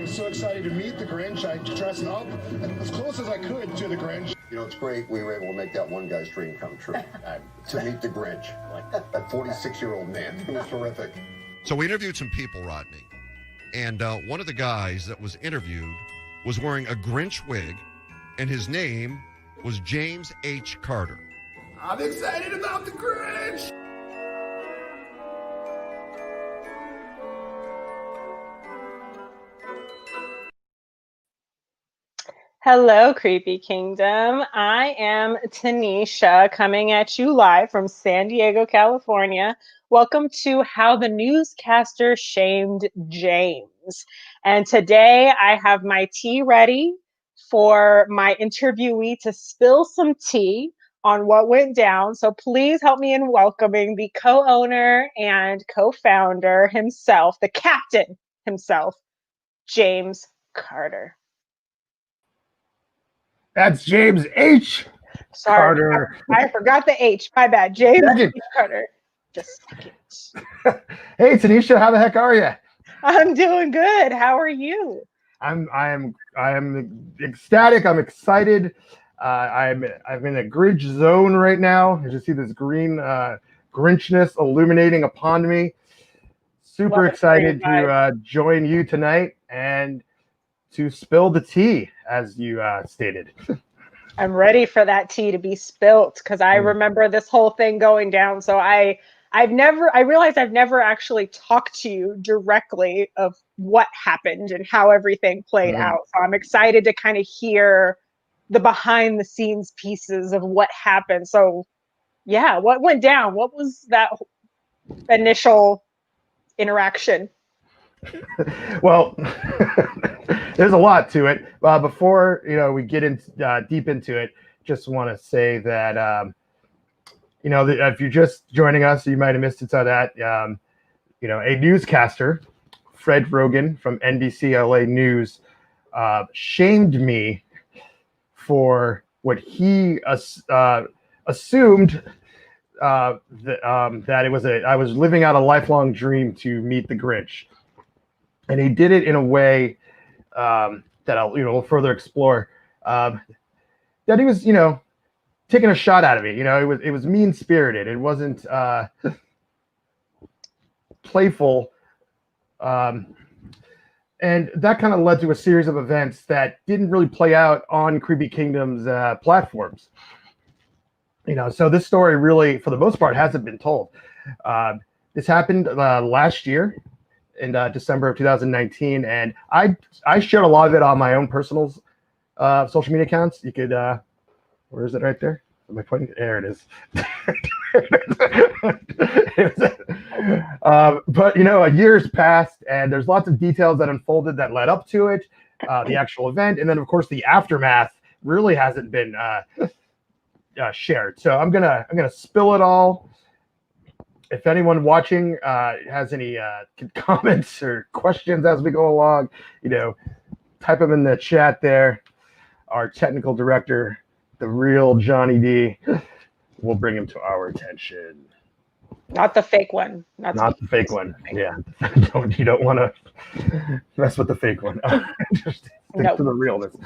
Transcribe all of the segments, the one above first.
I'm so excited to meet the Grinch. I dressed up as close as I could to the Grinch. You know, it's great we were able to make that one guy's dream come true. To meet the Grinch, that 46-year-old man. It was terrific. So we interviewed some people, Rodney, and one of the guys that was interviewed was wearing a Grinch wig, and his name was James H. Carter. I'm excited about the Grinch! Hello, Creepy Kingdom. I am Tanisha, coming at you live from San Diego, California. Welcome to How the Newscaster Shamed James. And today I have my tea ready for my interviewee to spill some tea on what went down. So please help me in welcoming the co-owner and co-founder himself, the captain himself, James Carter. That's James H. Sorry, Carter. I forgot the H. My bad. James H. Carter. Just second. Hey, Tanisha, how the heck are you? I'm doing good. How are you? I am ecstatic. I'm excited. I'm in a Grinch zone right now. You just see this green Grinchness illuminating upon me. Super excited to join you tonight and to spill the tea, as you stated. I'm ready for that tea to be spilt because I remember this whole thing going down. So I realized I've never actually talked to you directly of what happened and how everything played out. So I'm excited to kind of hear the behind the scenes pieces of what happened. So yeah, what went down? What was that initial interaction? Well, there's a lot to it. Before we get deep into it, just want to say that if you're just joining us, you might have missed it. So that a newscaster, Fred Roggin from NBC LA News, shamed me for what he assumed that I was living out a lifelong dream to meet the Grinch. And he did it in a way that I'll further explore. That he was, taking a shot at me. It was mean spirited. It wasn't playful, and that kind of led to a series of events that didn't really play out on Creepy Kingdom's platforms. So this story really, for the most part, hasn't been told. This happened last year. In December of 2019, and I shared a lot of it on my own personal social media accounts. You could, where is it? Right there. Am I pointing? There it is. But a year's passed, and there's lots of details that unfolded that led up to it, the actual event, and then of course the aftermath really hasn't been shared. So I'm gonna spill it all. If anyone watching has any comments or questions as we go along, type them in the chat there. Our technical director, the real Johnny D, will bring him to our attention. Not the fake one. Not the fake one. Yeah. You don't want to mess with the fake one. Just stick to the realness.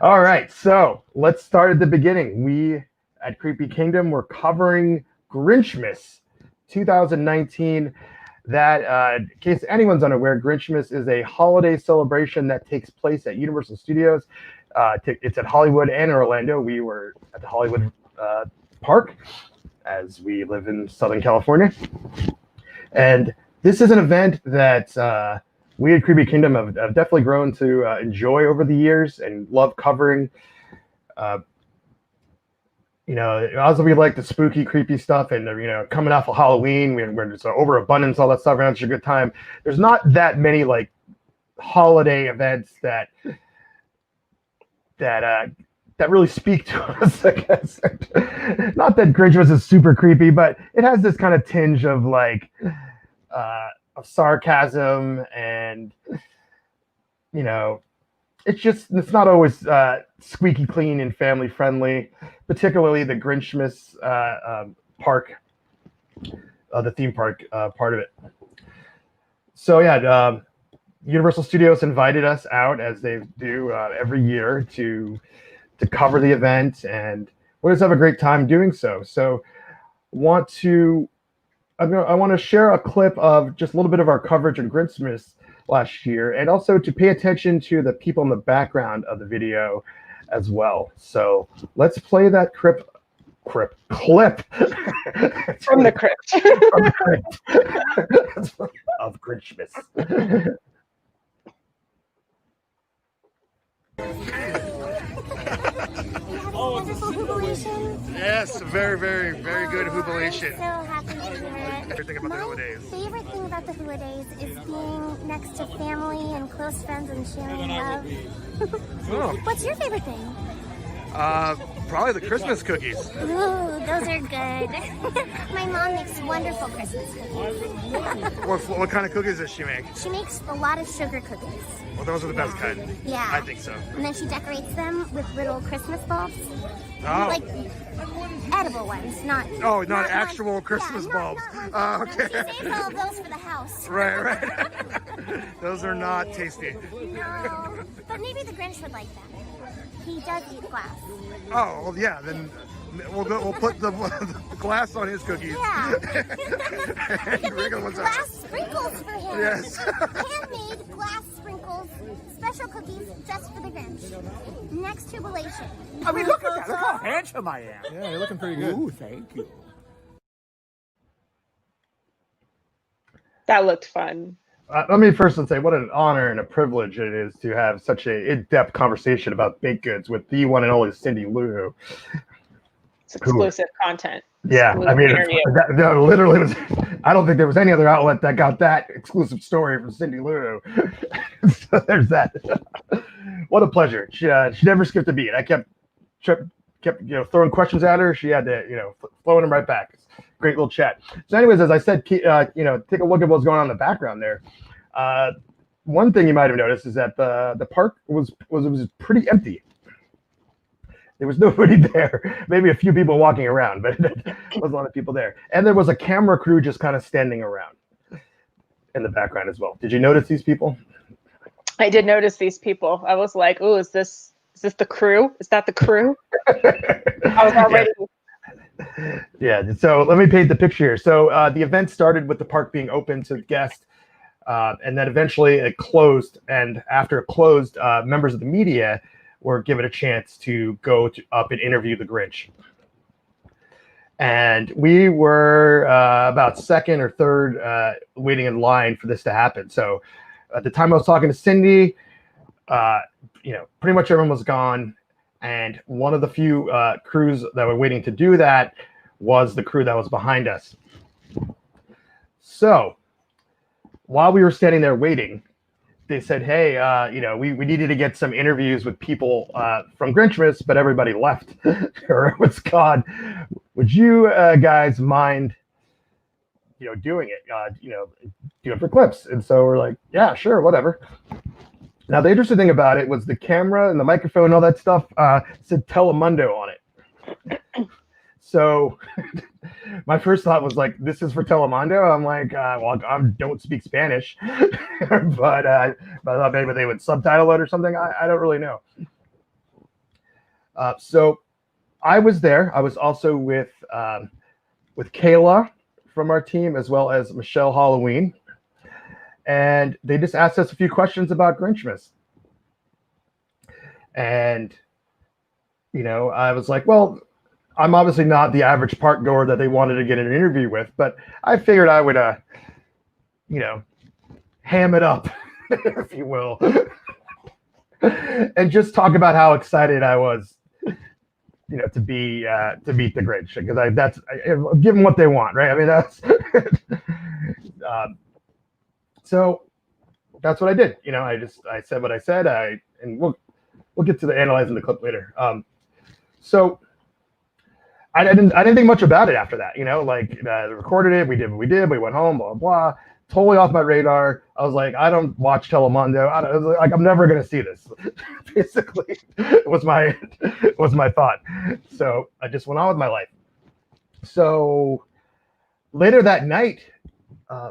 All right. So let's start at the beginning. We at Creepy Kingdom, we're covering Grinchmas 2019. That, in case anyone's unaware, Grinchmas is a holiday celebration that takes place at Universal Studios. It's at Hollywood and Orlando. We were at the Hollywood Park, as we live in Southern California. And this is an event that we at Creepy Kingdom have definitely grown to enjoy over the years and love covering. Also we like the spooky, creepy stuff, and coming off of Halloween, we're just overabundance, all that stuff around. It's a good time. There's not that many like holiday events that really speak to us, I guess. Not that Grinchmas is super creepy, but it has this kind of tinge of like of sarcasm, and it's not always squeaky clean and family friendly, particularly the Grinchmas park, the theme park part of it. So yeah, Universal Studios invited us out, as they do every year, to cover the event, and we just have a great time doing so. So, I want to share a clip of just a little bit of our coverage on Grinchmas last year, and also to pay attention to the people in the background of the video as well. So let's play that clip From the crypt. Of Grinchmas. Wonderful jubilation. Yes, very, very, very good jubilation. I'm so happy to hear it. Everything about the My holidays. favorite thing about the holidays is being next to family and close friends and sharing love. What's your favorite thing? Probably the Christmas cookies. Ooh, those are good. My mom makes wonderful Christmas cookies. What kind of cookies does she make? She makes a lot of sugar cookies. Well, those are the best kind. Yeah. I think so. And then she decorates them with little Christmas bulbs. Oh. Like edible ones, not... Oh, not actual Christmas bulbs. Oh, okay. She saves all of those for the house. Right. Those are not tasty. No, but maybe the Grinch would like them. He does eat glass. Oh, well, yeah. Then we'll put the glass on his cookies. Yeah. And the regular ones Glass out. sprinkles for him. Yes. Handmade glass sprinkles, special cookies just for the Grinch. Next jubilation. I mean, look at that. Look how handsome I am. Yeah, you're looking pretty good. Ooh, thank you. That looked fun. Let me first say what an honor and a privilege it is to have such a in-depth conversation about baked goods with the one and only Cindy Lou. It's exclusive content. Yeah, I mean, that literally was. I don't think there was any other outlet that got that exclusive story from Cindy Lou. So there's that. What a pleasure. She never skipped a beat. I kept throwing questions at her. She had to throwing them right back. Great little chat. So, anyways, as I said, take a look at what's going on in the background there. One thing you might have noticed is that the park was pretty empty. There was nobody there. Maybe a few people walking around, but there was a lot of people there. And there was a camera crew just kind of standing around in the background as well. Did you notice these people? I did notice these people. I was like, "Oh, is this the crew? Is that the crew?" I was already. Yeah. So let me paint the picture here. So the event started with the park being open to guests, and then eventually it closed. And after it closed, members of the media were given a chance to go up and interview the Grinch. And we were about second or third waiting in line for this to happen. So at the time I was talking to Cindy, pretty much everyone was gone. And one of the few crews that were waiting to do that was the crew that was behind us. So while we were standing there waiting, they said, "Hey, we needed to get some interviews with people from Grinchmas, but everybody left or was gone. Would you guys mind, doing it? Do it for clips?" And so we're like, "Yeah, sure, whatever." Now, the interesting thing about it was the camera and the microphone and all that stuff said Telemundo on it. So my first thought was like, this is for Telemundo? I'm like, well, I don't speak Spanish, but I thought maybe they would subtitle it or something. I don't really know. So I was there. I was also with Kayla from our team, as well as Michelle Halloween. And they just asked us a few questions about Grinchmas. And, I was like, well, I'm obviously not the average park goer that they wanted to get an interview with, but I figured I would, ham it up, if you will, and just talk about how excited I was, to meet the Grinch, because that's give them what they want, right? I mean, that's so that's what I did. I said what I said. And we'll get to the analyzing the clip later. So I didn't think much about it after that. Recorded it. We did what we did. We went home. Blah blah. Totally off my radar. I was like, I don't watch Telemundo. I'm never gonna see this. Basically, was my thought. So I just went on with my life. So later that night,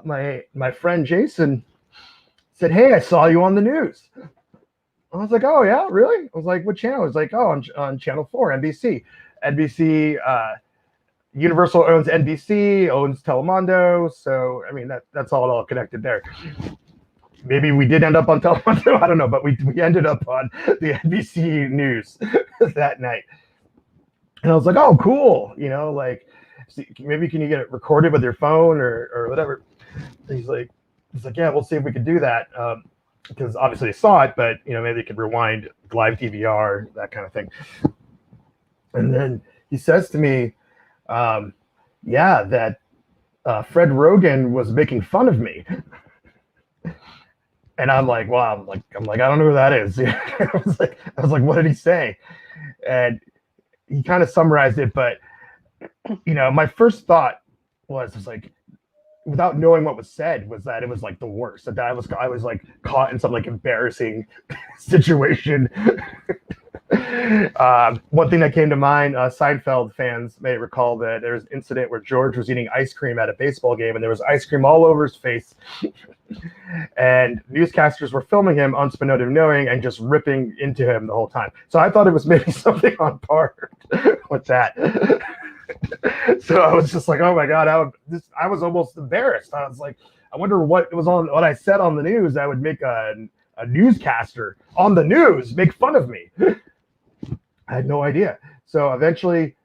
my friend Jason said, "Hey, I saw you on the news." I was like, "Oh yeah, really?" I was like, "What channel?" I was like, "Oh, on Channel 4, NBC." NBC, Universal owns NBC, owns Telemundo, so I mean that's all connected there. Maybe we did end up on Telemundo, I don't know, but we ended up on the NBC News that night. And I was like, "Oh, cool, like, maybe can you get it recorded with your phone or whatever?" And he's like, "Yeah, we'll see if we can do that." Because obviously they saw it, but maybe they could rewind live DVR, that kind of thing. And then he says to me, "Yeah, that Fred Roggin was making fun of me." And I'm like, "Wow!" I'm like, "I don't know who that is." I was like, "What did he say?" And he kind of summarized it, but my first thought was like, without knowing what was said, was that it was like the worst. That I was like caught in some like embarrassing situation. One thing that came to mind, Seinfeld fans may recall that there was an incident where George was eating ice cream at a baseball game, and there was ice cream all over his face. And newscasters were filming him, unbeknownst to knowing, and just ripping into him the whole time. So I thought it was maybe something on par with that. So I was just like, "Oh my God," I was almost embarrassed. I was like, I wonder what I said on the news that would make a newscaster on the news make fun of me. I had no idea. So eventually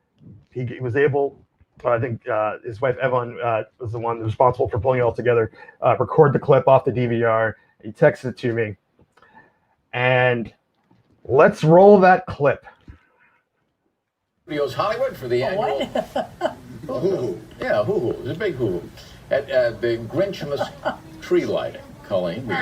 he was able, I think his wife Evan was the one responsible for pulling it all together, record the clip off the DVR. He texted it to me. And let's roll that clip. Studios Hollywood for the annual hoo-hoo. Yeah, hoo-hoo. It's a big hoo-hoo. At the Grinchmas tree lighting. Colleen, we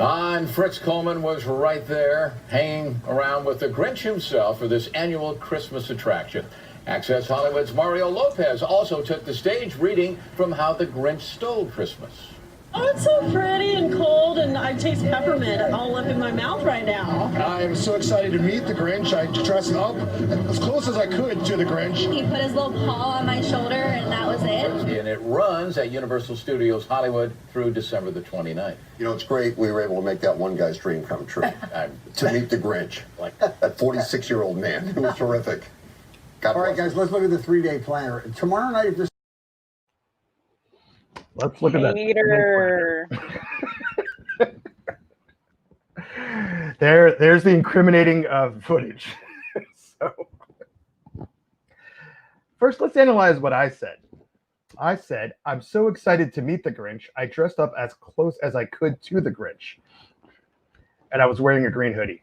and Fritz Coleman was right there, hanging around with the Grinch himself for this annual Christmas attraction. Access Hollywood's Mario Lopez also took the stage, reading from How the Grinch Stole Christmas. Oh, it's so pretty and cold, and I taste peppermint all up in my mouth right now. I'm so excited to meet the Grinch. I dressed up as close as I could to the Grinch. He put his little paw on my shoulder, and that was it. And it runs at Universal Studios Hollywood through December the 29th. It's great we were able to make that one guy's dream come true. To meet the Grinch, like that 46-year-old man. It was terrific. All right, guys, let's look at the 3-day planner. Tomorrow night, if this Let's look at that. There's the incriminating footage. So, first, let's analyze what I said. I said, "I'm so excited to meet the Grinch. I dressed up as close as I could to the Grinch. And I was wearing a green hoodie.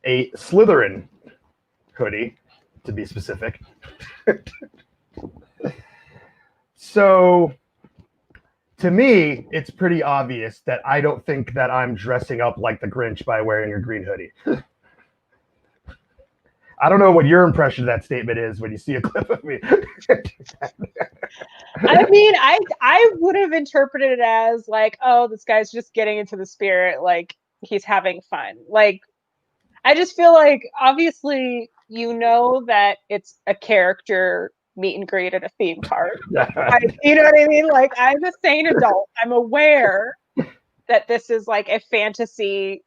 A Slytherin hoodie, to be specific." So, to me, it's pretty obvious that I don't think that I'm dressing up like the Grinch by wearing a green hoodie. I don't know what your impression of that statement is when you see a clip of me. I mean, I would have interpreted it as like, oh, this guy's just getting into the spirit, like he's having fun. Like, I just feel like obviously that it's a character meet and greet at a theme park. You know what I mean? Like, I'm a sane adult. I'm aware that this is like a fantasy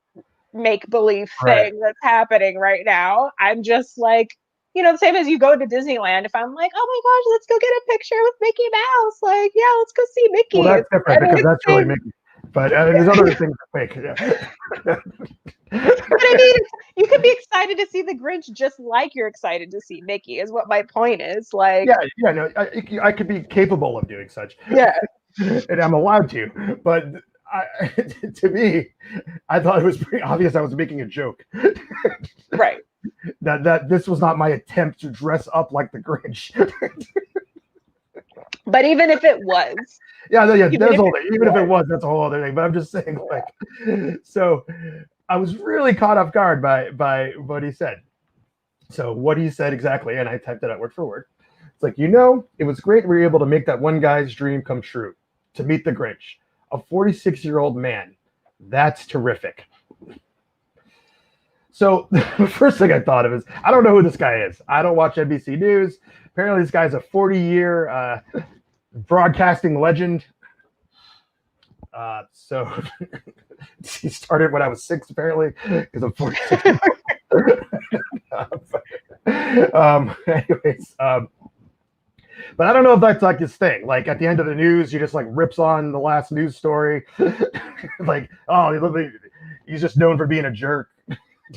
make-believe thing that's happening right now. I'm just like, the same as you go to Disneyland. If I'm like, oh my gosh, let's go get a picture with Mickey Mouse. Like, yeah, let's go see Mickey. Well, that's different because that's really Mickey. But there's other things to pick. Yeah. But I mean, you could be excited to see the Grinch just like you're excited to see Mickey, is what my point is. Like, no, I could be capable of doing such. Yeah. And I'm allowed to. But to me, I thought it was pretty obvious I was making a joke. Right. That this was not my attempt to dress up like the Grinch. But even if it was. That's a whole thing. Even if it was, that's a whole other thing. But I'm just saying, like, so I was really caught off guard by what he said. So what he said exactly, and I typed it out word for word. It's like, it was great we were able to make that one guy's dream come true, to meet the Grinch, a 46-year-old man. That's terrific. So the first thing I thought of is, I don't know who this guy is. I don't watch NBC News. Apparently, this guy's a 40-year broadcasting legend. So he started when I was 6, apparently, because I'm 46. Anyways, but I don't know if that's like his thing. Like at the end of the news, he just like rips on the last news story. Like, oh, he's just known for being a jerk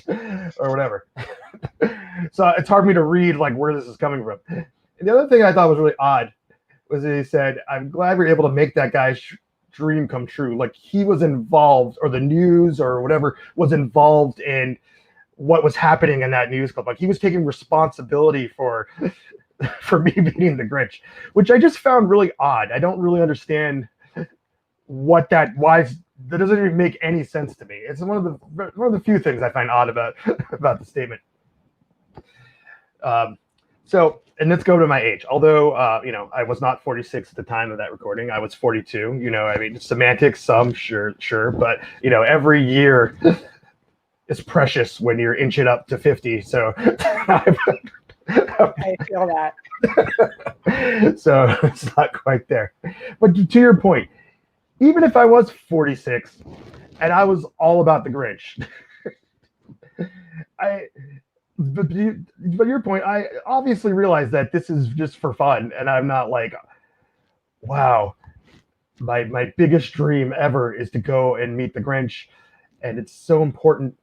or whatever. So it's hard for me to read like where this is coming from. And the other thing I thought was really odd was that he said, "I'm glad we're able to make that guy's dream come true." Like he was involved, or the news or whatever was involved in what was happening in that news clip. Like he was taking responsibility for me beating the Grinch, which I just found really odd. I don't really understand why that doesn't even make any sense to me. It's one of the few things I find odd about the statement. So, and let's go to my age. Although, I was not 46 at the time of that recording. I was 42. I mean, semantics, sure. But, every year is precious when you're inching up to 50. So I feel that. So it's not quite there. But to your point, even if I was 46 and I was all about the Grinch, but your point, I obviously realize that this is just for fun, and I'm not like, wow, my biggest dream ever is to go and meet the Grinch, and it's so important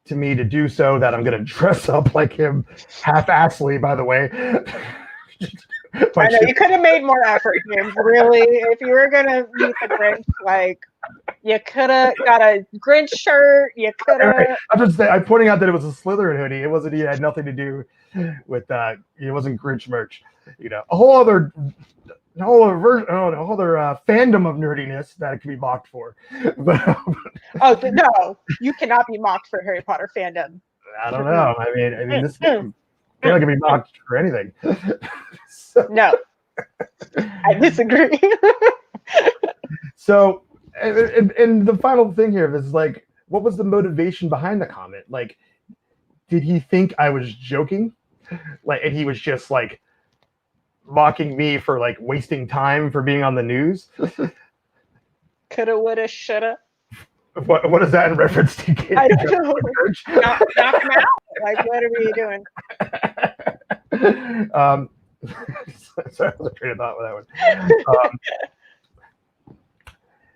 to me to do so that I'm going to dress up like him, half-assly, by the way. I know you could have made more effort, James. Really, if you were going to meet the Grinch, like you could have got a Grinch shirt. You could have. Right. I'm pointing out that it was a Slytherin hoodie. It wasn't. It had nothing to do with that. It wasn't Grinch merch. A whole other fandom of nerdiness that it can be mocked for. But, no, you cannot be mocked for Harry Potter fandom. I don't know. I mean, this game can be mocked for anything. So, no, I disagree. So, and the final thing here is like, what was the motivation behind the comment? Like, did he think I was joking? Like, and he was just like mocking me for like wasting time for being on the news? Coulda, woulda, shoulda. What is that in reference to? I don't know. Knock him out. Like, what are we doing? Sorry, I was train of thought with that one.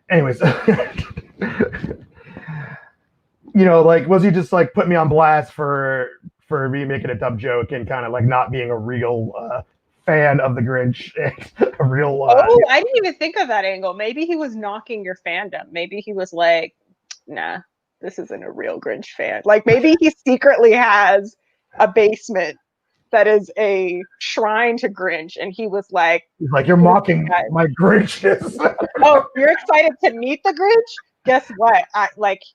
Anyways, like, was he just like putting me on blast for me making a dumb joke and kind of like not being a real fan of the Grinch? A real. I didn't even think of that angle. Maybe he was knocking your fandom. Maybe he was like, nah, this isn't a real Grinch fan. Like, maybe he secretly has a basement that is a shrine to Grinch, and he was like, he's like, you're mocking my Grinchness. Oh, you're excited to meet the Grinch? Guess what?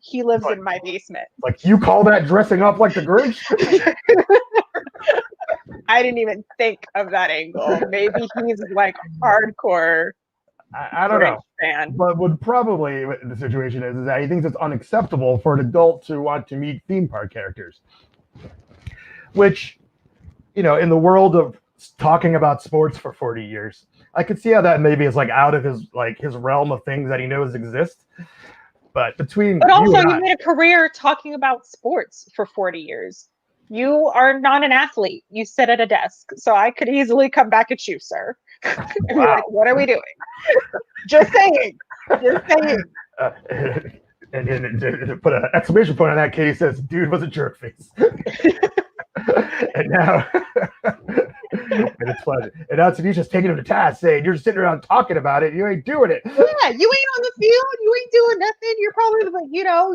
He lives in my basement. Like, you call that dressing up like the Grinch? I didn't even think of that angle. Maybe he's like hardcore. I don't know. Fan. But what probably the situation is that he thinks it's unacceptable for an adult to want to meet theme park characters. Which, in the world of talking about sports for 40 years, I could see how that maybe is like out of his realm of things that he knows exist. But also, you made a career talking about sports for 40 years. You are not an athlete. You sit at a desk. So I could easily come back at you, sir. And be like, what are we doing? Just saying. And to put an exclamation point on that, Katie says, dude was a jerk face. And now, and it's funny. And now Tanisha's taking him to task, saying, you're just sitting around talking about it. You ain't doing it. Yeah, you ain't on the field. You ain't doing nothing. You're probably,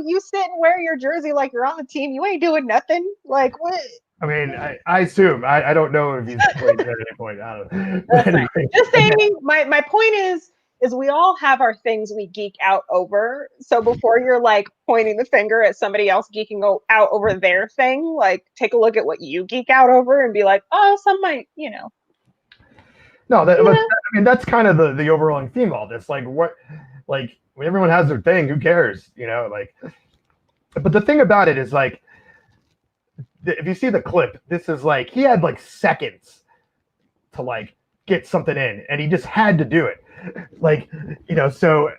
you sit and wear your jersey like you're on the team. You ain't doing nothing. Like, what? I mean, I assume. I don't know if he's played at any point. I don't know. Anyway. Just saying, my point is we all have our things we geek out over. So before you're like pointing the finger at somebody else geeking out over their thing, like take a look at what you geek out over and be like, oh, some might, No, but, I mean, that's kind of the overall theme of all this. Like, when everyone has their thing, who cares? But the thing about it is, like, if you see the clip, this is like he had like seconds to like get something in, and he just had to do it. Like, so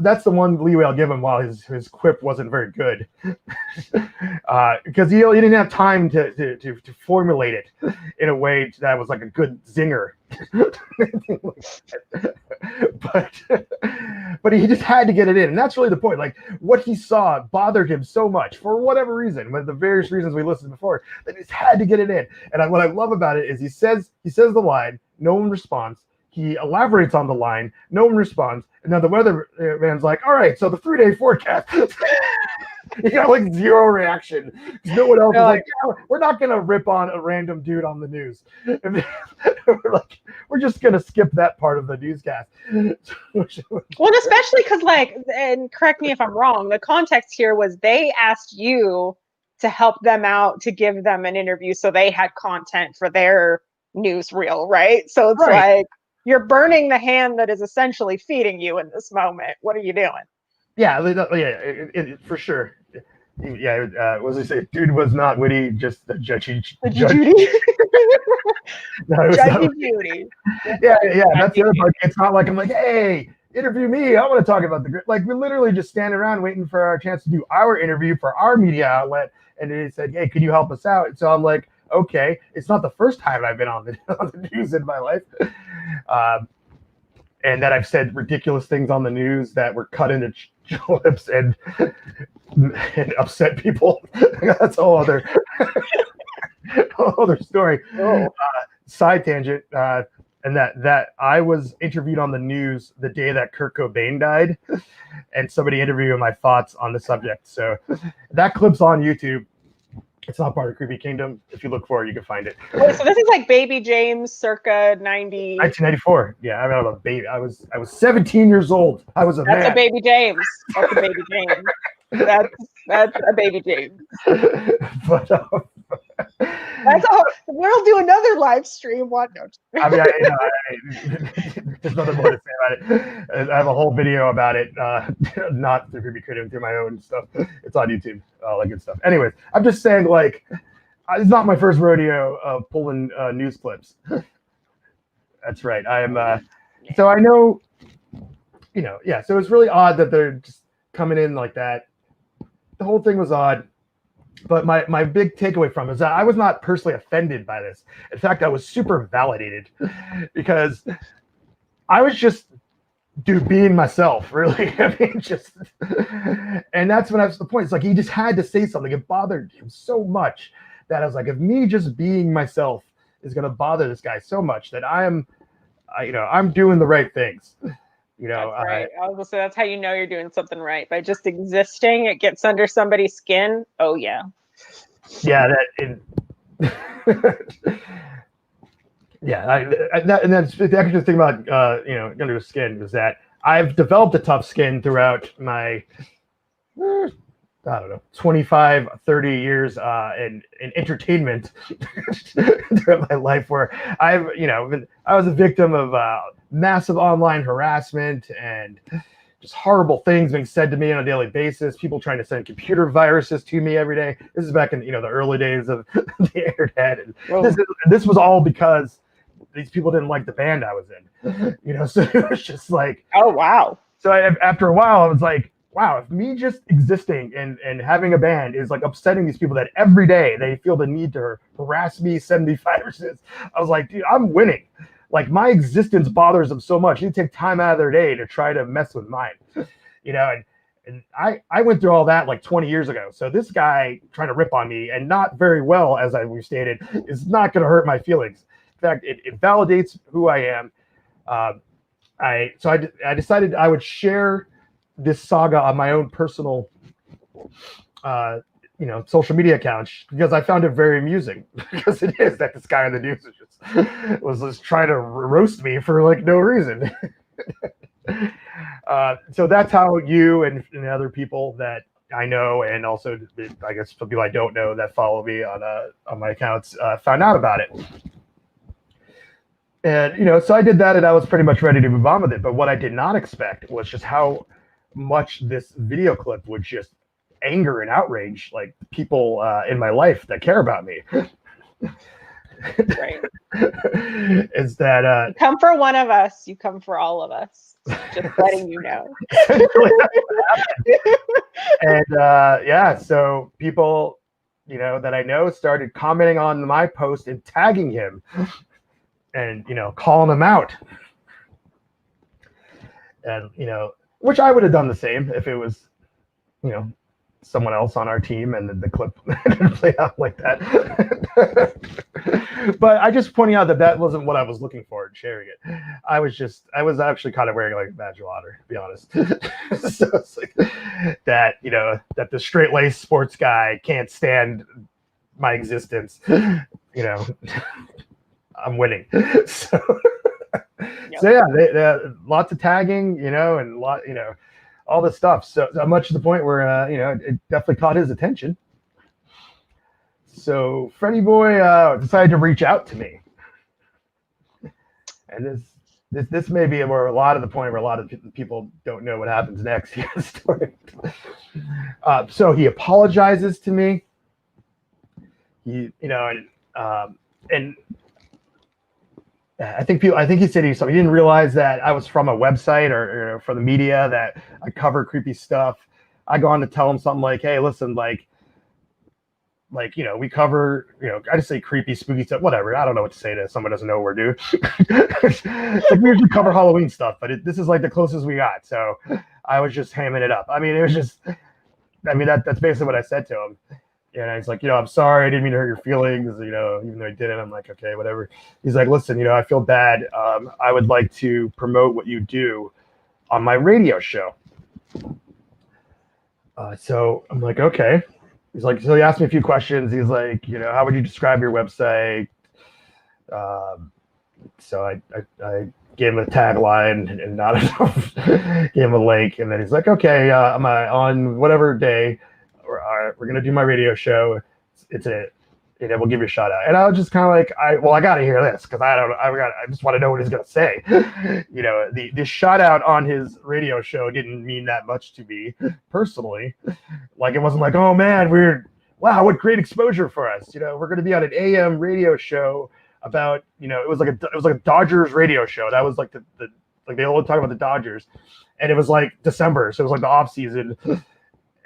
that's the one leeway I'll give him while his quip wasn't very good, because he didn't have time to formulate it in a way that was like a good zinger. but he just had to get it in, and that's really the point. Like, what he saw bothered him so much for whatever reason, with the various reasons we listed before, that he just had to get it in. And what I love about it is he says the line, no one responds. He elaborates on the line, no one responds, and now the weather man's like, all right, so the 3-day forecast. He got like zero reaction. No one else is like, yeah, we're not gonna rip on a random dude on the news. We're just gonna skip that part of the newscast. Well, especially because, like, and correct me if I'm wrong, the context here was they asked you to help them out, to give them an interview, so they had content for their newsreel, right? So it's like you're burning the hand that is essentially feeding you in this moment. What are you doing? Yeah, for sure. Yeah, what was he say? Dude was not witty, just the judgy. Judy. No, Judgy Judy. Yeah, that's the other part. It's not like I'm like, hey, interview me. I want to talk about the like. We literally just stand around waiting for our chance to do our interview for our media outlet, and they said, hey, could you help us out? So I'm like, okay. It's not the first time I've been on the news in my life. And that I've said ridiculous things on the news that were cut into clips and upset people. That's a whole other story. Side tangent. And that I was interviewed on the news the day that Kurt Cobain died, and somebody interviewed my thoughts on the subject. So that clip's on YouTube. It's not part of Creepy Kingdom. If you look for it, you can find it. Wait, so this is like Baby James circa 1994. Yeah, I mean, I'm a baby. I was 17 years old. I was a man. That's a Baby James. That's a Baby James. That's a Baby James. But that's all. We'll do another live stream. What? No. I mean, there's nothing more to say about it. I have a whole video about it, not through Creepy Kingdom, through my own stuff. It's on YouTube, all that good stuff. Anyways, I'm just saying, like, it's not my first rodeo of pulling news clips. That's right. I'm. So I know, yeah. So it's really odd that they're just coming in like that. The whole thing was odd. But my big takeaway from it is that I was not personally offended by this. In fact, I was super validated because I was just being myself, really. I mean, and that's the point. It's like he just had to say something. It bothered him so much that I was like, if me just being myself is going to bother this guy so much that I'm doing the right things. That's right. I was gonna say that's how you know you're doing something right, by just existing. It gets under somebody's skin. Oh yeah. Yeah, and that's the actual thing about under the skin is that I've developed a tough skin throughout my 25, 30 years in entertainment throughout my life, where I was a victim of massive online harassment and just horrible things being said to me on a daily basis. People trying to send computer viruses to me every day. This is back in the early days of the internet, and this was all because these people didn't like the band I was in. So it was just like, oh wow. So after a while, I was like, wow, if me just existing and having a band is like upsetting these people that every day they feel the need to harass me, send me viruses, I was like, dude, I'm winning. Like, my existence bothers them so much. They take time out of their day to try to mess with mine, and I went through all that like 20 years ago. So this guy trying to rip on me, and not very well, as we've stated, is not going to hurt my feelings. In fact, it validates who I am. I decided I would share this saga on my own personal social media account, because I found it very amusing, because it is that this guy on the news was just trying to roast me for like no reason. So that's how you and other people that I know, and also I guess some people I don't know that follow me on my accounts, found out about it. And so I did that, and I was pretty much ready to move on with it. But what I did not expect was just how much this video clip would just anger and outrage, like people in my life that care about me. Right. Is that you come for one of us, you come for all of us. Just letting you know. And yeah, so people, you know, that I know started commenting on my post and tagging him and, you know, calling him out. And, you know, which I would have done the same if it was, you know, someone else on our team and the clip didn't play out like that. But I just pointing out that wasn't what I was looking for in sharing it. I was actually kind of wearing like a badge of honor, to be honest. So it's like that, you know, that the straight-laced sports guy can't stand my existence. You know, I'm winning. So, Yep. so yeah, they, lots of tagging, you know, and all this stuff. So much to the point where, you know, it definitely caught his attention. So Freddie Boy decided to reach out to me. And this may be where a lot of the point where a lot of people don't know what happens next in the story. So he apologizes to me. You know, and I think he said he didn't realize that I was from a website or from the media, that I cover creepy stuff. I go on to tell him something like, hey, listen, like, you know, we cover, you know, I just say creepy, spooky stuff, whatever. I don't know what to say to someone who doesn't know what we're doing. Like, we usually cover Halloween stuff, but this is like the closest we got. So I was just hamming it up. I mean, that's basically what I said to him. And he's like, you know, I'm sorry, I didn't mean to hurt your feelings, you know, even though I didn't. I'm like, okay, whatever. He's like, listen, you know, I feel bad. I would like to promote what you do on my radio show. So I'm like, okay. He's like, so he asked me a few questions. He's like, you know, how would you describe your website? So I gave him a tagline and not enough. Gave him a link, and then he's like, okay, I'm on whatever day. We're gonna do my radio show. It's it. You know, we'll give you a shout out. And I was just kind of like, I got to hear this because I just want to know what he's gonna say. You know, the shout out on his radio show didn't mean that much to me personally. Like, it wasn't like, oh man, wow, what great exposure for us. You know, we're gonna be on an AM radio show about, you know, it was like a Dodgers radio show. That was like the like they all talk about the Dodgers, and it was like December, so it was like the off season.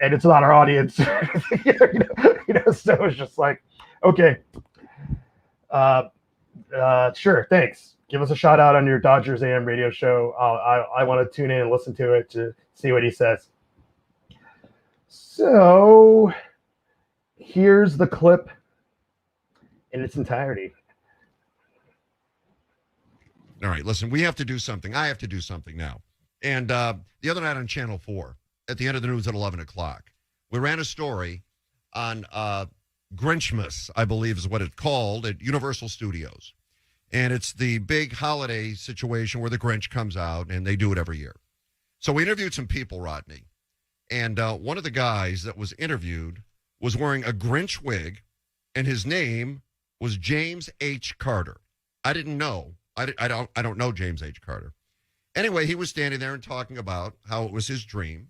And it's not our audience, you know, so it's just like, okay, sure, thanks. Give us a shout out on your Dodgers AM radio show. I want to tune in and listen to it to see what he says. So here's the clip in its entirety. All right, listen, we have to do something. I have to do something now. And the other night on Channel 4, at the end of the news at 11 o'clock, we ran a story on Grinchmas, I believe is what it's called, at Universal Studios. And it's the big holiday situation where the Grinch comes out, and they do it every year. So we interviewed some people, Rodney. And one of the guys that was interviewed was wearing a Grinch wig, and his name was James H. Carter. I didn't know. I don't know James H. Carter. Anyway, he was standing there and talking about how it was his dream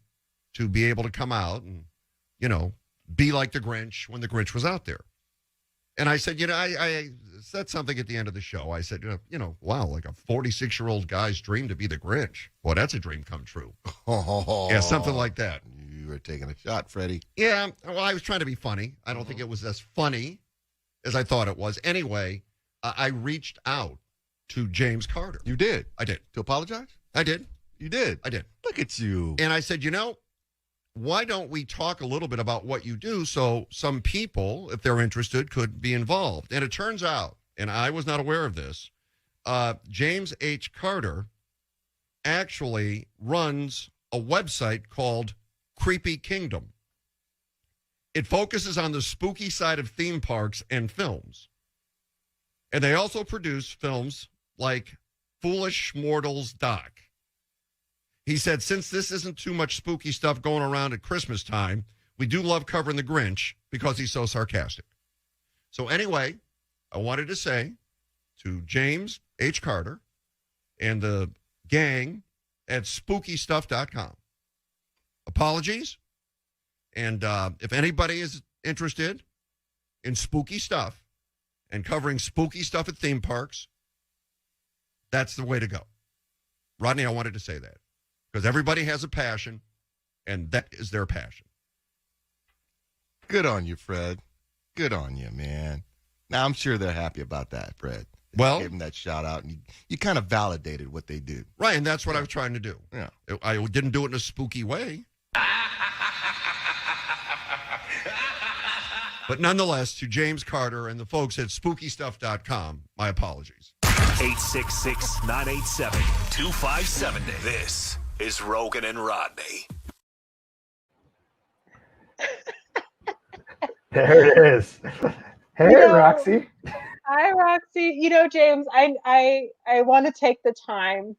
to be able to come out and, you know, be like the Grinch when the Grinch was out there. And I said, you know, I said something at the end of the show. I said, you know, wow, like a 46-year-old guy's dream to be the Grinch. Boy, that's a dream come true. Oh, yeah, something like that. You were taking a shot, Freddie. Yeah, well, I was trying to be funny. I don't think it was as funny as I thought it was. Anyway, I reached out to James Carter. You did? I did. To apologize? I did. You did? I did. Look at you. And I said, you know, why don't we talk a little bit about what you do so some people, if they're interested, could be involved? And it turns out, and I was not aware of this, James H. Carter actually runs a website called Creepy Kingdom. It focuses on the spooky side of theme parks and films. And they also produce films like Foolish Mortals Doc. He said, since this isn't too much spooky stuff going around at Christmas time, we do love covering the Grinch because he's so sarcastic. So anyway, I wanted to say to James H. Carter and the gang at spookystuff.com, apologies. And if anybody is interested in spooky stuff and covering spooky stuff at theme parks, that's the way to go. Rodney, I wanted to say that because everybody has a passion, and that is their passion. Good on you, Fred. Good on you, man. Now, I'm sure they're happy about that, Fred. Well, gave them that shout out, and you kind of validated what they do. Right, and that's what I was trying to do. Yeah. I didn't do it in a spooky way. But nonetheless, to James Carter and the folks at spookystuff.com, my apologies. 866-987-2570. This is Roggin and Rodney. There it is. Hey, Roxy. Hi, Roxy. James, I want to take the time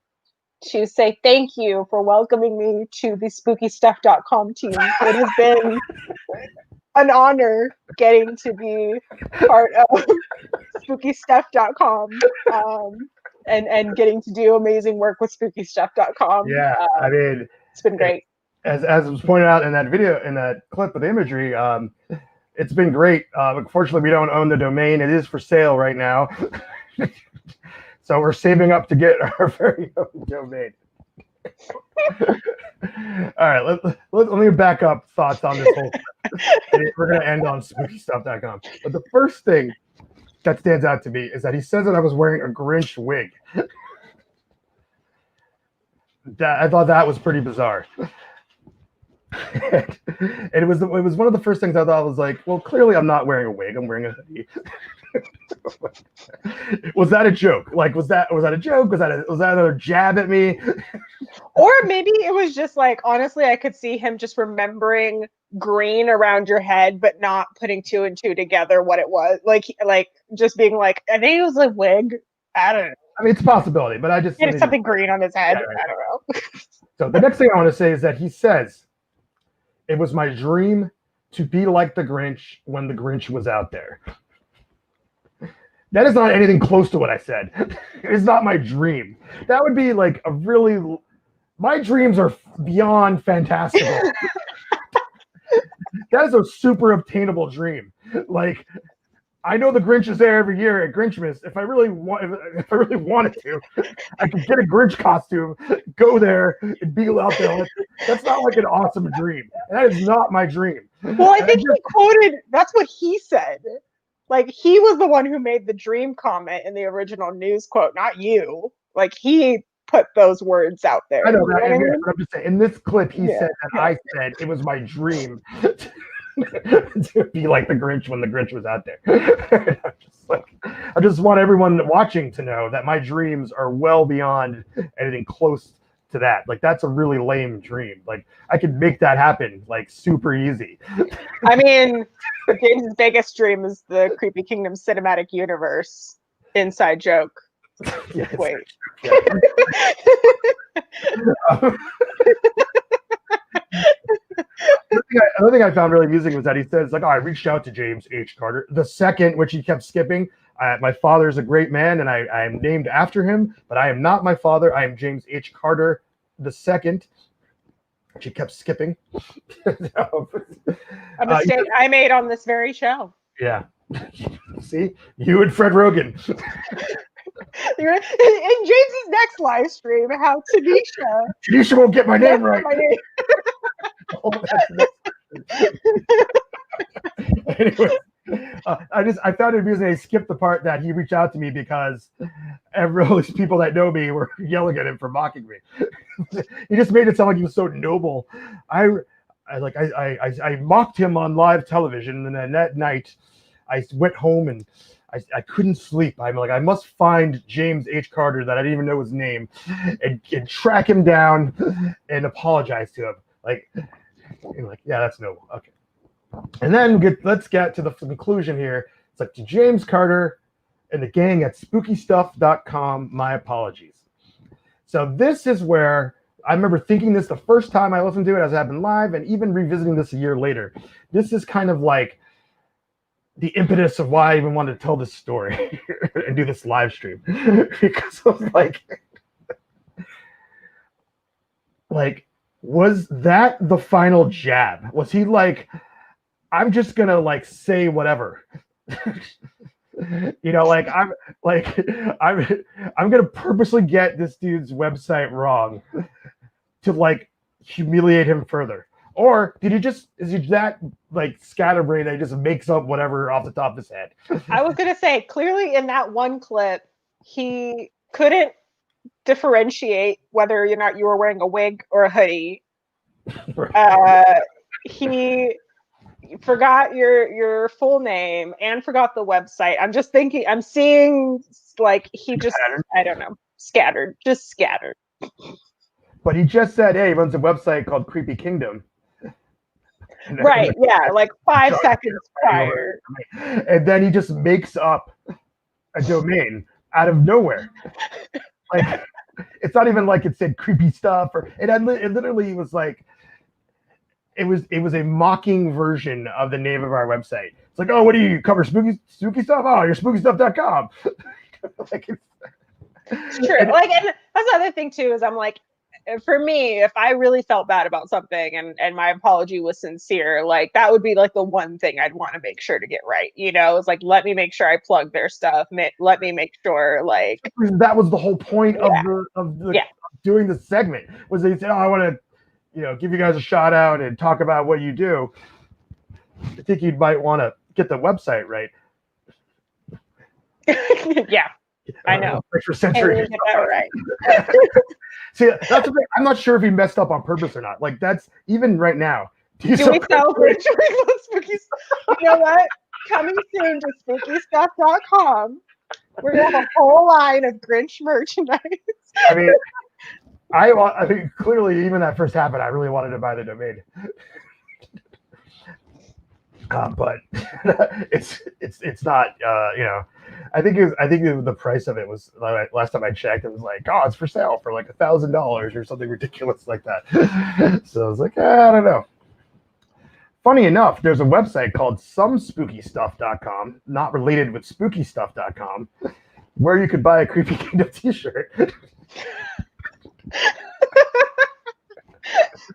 to say thank you for welcoming me to the spookystuff.com team. It has been an honor getting to be part of spookystuff.com and getting to do amazing work with spookystuff.com. Yeah, I mean, it's been great. As was pointed out in that video, in that clip with the imagery, it's been great. Unfortunately, we don't own the domain. It is for sale right now. So we're saving up to get our very own domain. All right, let me back up thoughts on this whole thing. We're going to end on spookystuff.com. But the first thing that stands out to me is that he says that I was wearing a Grinch wig. I thought that was pretty bizarre. And it was one of the first things I thought was like, well, clearly I'm not wearing a wig. I'm wearing a hoodie. Was that a joke? Like, was that a joke? Was that another jab at me? Or maybe it was just like, honestly, I could see him just remembering green around your head, but not putting two and two together what it was. Like just being like, I think it was a wig. I don't know. I mean, it's a possibility, but I just he had something green on his head. Yeah, right. I don't know. So the next thing I want to say is that he says, it was my dream to be like the Grinch when the Grinch was out there. That is not anything close to what I said. It is not my dream. That would be like my dreams are beyond fantastical. That is a super obtainable dream. Like, I know the Grinch is there every year at Grinchmas. If I really wanted to, I could get a Grinch costume, go there, and be out there. That's not like an awesome dream. That is not my dream. Well, I think he quoted. That's what he said. Like, he was the one who made the dream comment in the original news quote, not you. Like, he put those words out there. I know that. I'm just saying, in this clip, he said that I said it was my dream to be like the Grinch when the Grinch was out there. I just want everyone watching to know that my dreams are well beyond anything close to that. Like, that's a really lame dream. Like, I could make that happen like super easy. I mean, James' biggest dream is the Creepy Kingdom cinematic universe. Inside joke. Yes. Wait. Yeah. Another thing I found really amusing was that he says, like, I reached out to James H. Carter. The second, which he kept skipping, my father is a great man, and I am named after him, but I am not my father. I am James H. Carter the second, which he kept skipping. A mistake I made on this very show. Yeah. See? You and Fred Roggin. In James's next live stream, how Tanisha won't get my name right. Anyway, I found it amusing. I skipped the part that he reached out to me because all these people that know me were yelling at him for mocking me. He just made it sound like he was so noble. I mocked him on live television, and then that night I went home and I couldn't sleep. I'm like, I must find James H. Carter that I didn't even know his name and track him down and apologize to him. Like, yeah, that's noble. Okay. And then let's get to the conclusion here. It's like, to James Carter and the gang at spookystuff.com, my apologies. So this is where I remember thinking this the first time I listened to it as it happened live, and even revisiting this a year later. This is kind of like the impetus of why I even wanted to tell this story and do this live stream. Because I was like Was that the final jab? Was he like, I'm just gonna like say whatever? Like I'm gonna purposely get this dude's website wrong to like humiliate him further. Or is he that like scatterbrained that he just makes up whatever off the top of his head? I was gonna say, clearly in that one clip, he couldn't differentiate whether or not you were wearing a wig or a hoodie. He forgot your full name and forgot the website. I'm seeing like he just I don't know, scattered. But he just said, hey, he runs a website called Creepy Kingdom. Right, yeah, like 5 seconds prior. And then he just makes up a domain out of nowhere. Like, it's not even like it said creepy stuff, or it literally was like, it was a mocking version of the name of our website. It's like, oh, what do you cover? Spooky stuff? Oh, you're spookystuff.com. Like, it's true. Like, and that's the other thing too, is I'm like, for me, if I really felt bad about something and my apology was sincere, like that would be like the one thing I'd want to make sure to get right. It's like, let me make sure I plug their stuff. Let me make sure, like, that was the whole point of doing the segment, was they said, oh, I want to, give you guys a shout out and talk about what you do. I think you might want to get the website right. Yeah, I know. Thanks for censoring. Get that right. See, that's the thing. I'm not sure if he messed up on purpose or not. Like, that's even right now. Do we sell Grinch spooky stuff? You know what? Coming soon to spookystuff.com. We're gonna have a whole line of Grinch merchandise. I mean, I think clearly, even that first happened, I really wanted to buy the domain. But it's not. I think the price of it was, last time I checked, it was like, oh, it's for sale for like $1,000 or something ridiculous like that. So I was like, I don't know. Funny enough, there's a website called somespookystuff.com, not related with spookystuff.com, where you could buy a Creepy Kingdom t-shirt.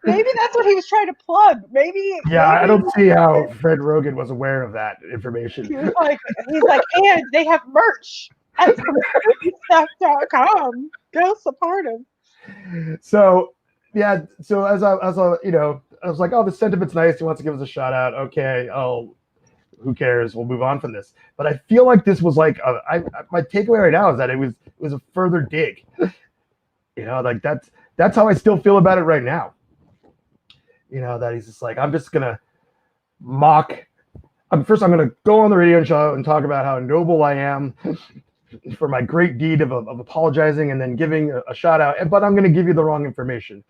Maybe that's what he was trying to plug. Maybe. I don't see how Fred Roggin was aware of that information. He's like, and they have merch at spookystuff.com. Go support him. So as I was like, oh, the sentiment's nice. He wants to give us a shout out. Okay. Oh, who cares? We'll move on from this. But I feel like this was like, my takeaway right now is that it was a further dig. Like that's how I still feel about it right now. That he's just like, I'm just going to mock. First, I'm going to go on the radio show and talk about how noble I am for my great deed of apologizing and then giving a shout out. But I'm going to give you the wrong information.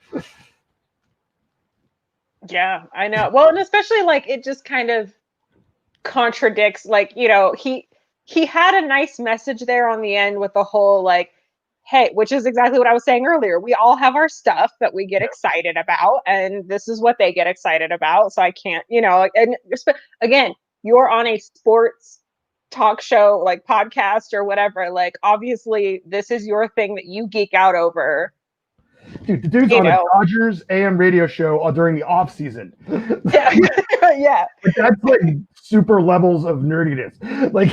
Yeah, I know. Well, and especially like it just kind of contradicts, like, he had a nice message there on the end with the whole like, hey, which is exactly what I was saying earlier. We all have our stuff that we get excited about, and this is what they get excited about. So I can't, and again, you're on a sports talk show, like podcast or whatever. Like, obviously, this is your thing that you geek out over. Dude, the dude's on a Dodgers AM radio show during the off season. Yeah, yeah. Like, that's like super levels of nerdiness. Like,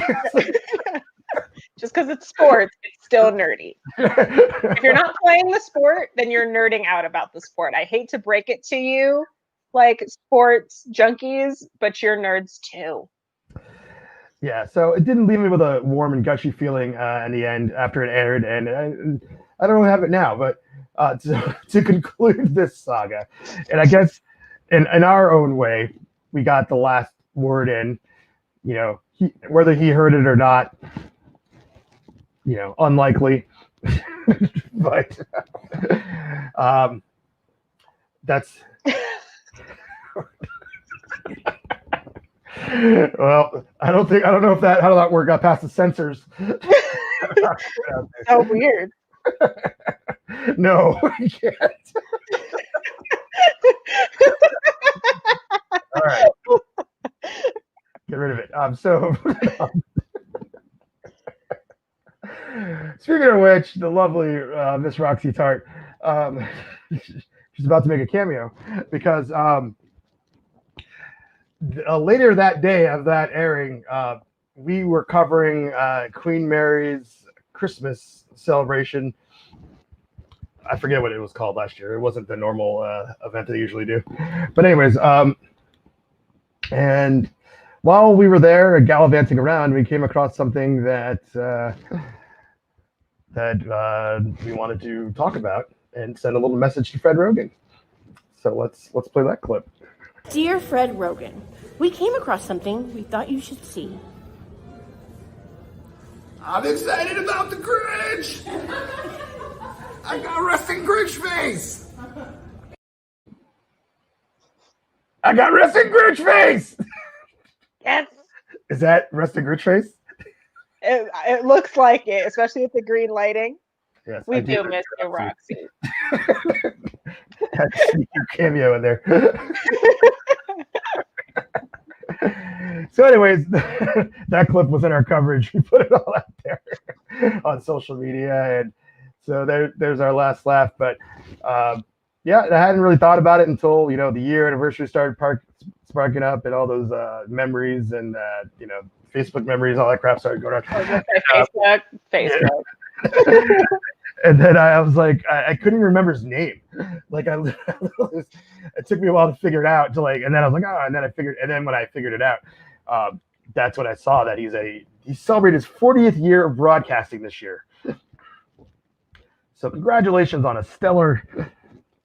just because it's sports, it's still nerdy. If you're not playing the sport, then you're nerding out about the sport. I hate to break it to you, like sports junkies, but you're nerds too. Yeah, so it didn't leave me with a warm and gushy feeling in the end after it aired, and I don't really have it now. But to conclude this saga, and I guess in our own way, we got the last word in. Whether he heard it or not, unlikely. But that's well, I don't know how that word got past the censors. So weird. No, you can't. All right. Get rid of it. Speaking of which, the lovely Miss Roxy Tart, she's about to make a cameo because later that day of that airing, we were covering Queen Mary's Christmas celebration. I forget what it was called last year. It wasn't the normal event that they usually do. But anyways, and while we were there gallivanting around, we came across something that we wanted to talk about and send a little message to Fred Roggin. So let's play that clip. Dear Fred Roggin, we came across something we thought you should see. I'm excited about the Grinch! I got resting Grinch face! I got resting Grinch face! Yes. Is that resting Grinch face? It looks like it, especially with the green lighting. Yes, we do miss you, Roxy. Had to sneak your cameo in there. So anyways, that clip was in our coverage. We put it all out there on social media, and so there's our last laugh. But yeah, I hadn't really thought about it until the year anniversary started sparking up, and all those memories and Facebook memories, all that crap started going on. Facebook. And then I was like, I couldn't even remember his name. Like it took me a while to figure it out. And then I was like, oh, and then when I figured it out, that's when I saw that he celebrated his 40th year of broadcasting this year. So congratulations on a stellar